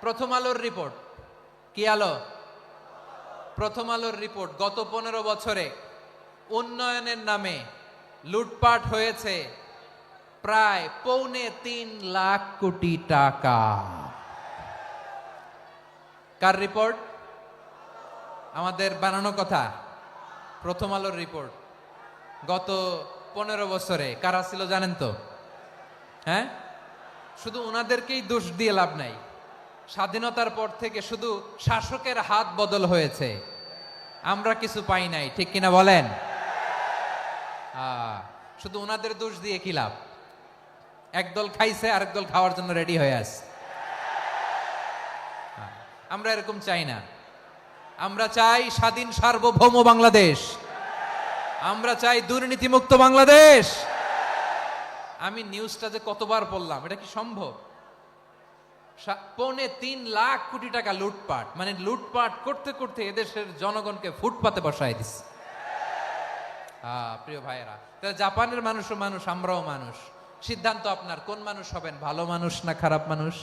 প্রথম আলোর রিপোর্ট। কি আলো? প্রথম আলোর রিপোর্ট। গত 15 বছরে উন্নয়নের নামে লুটপাট হয়েছে প্রায় 2.25 লাখ কোটি টাকা। কার রিপোর্ট? আমাদের বানানো কথা। প্রথম আলোর রিপোর্ট। গত 15 বছরে কারা ছিল জানেন তো? হ্যাঁ, শুধু ওনাদেরকেই দোষ দিয়ে লাভ নাই। স্বাধীনতার পর থেকে শুধু শাসকের হাত বদল হয়েছে, আমরা কিছু পাই নাই। ঠিক কিনা বলেন? শুধু ওনাদের দোষ দিয়ে কি লাভ? একদল খাইছে, আরেক দল খাওয়ার জন্য রেডি হয়ে আছে। আমরা এরকম চাই না। আমরা চাই স্বাধীন সার্বভৌম বাংলাদেশ। আমরা চাই দুর্নীতিমুক্ত বাংলাদেশ। আমি নিউজটা যে কতবার বললাম, এটা কি সম্ভব? 3.25 লাখ কোটি টাকা লুটপাট, মানে লুটপাট করতে করতে এদেশের জনগণকে ফুটপাতে বসায় দিচ্ছে। প্রিয় ভাইয়েরা, তাহলে জাপানের মানুষও মানুষ, আমরাও মানুষ। সিদ্ধান্ত আপনার, কোন মানুষ হবেন, ভালো মানুষ না খারাপ মানুষ?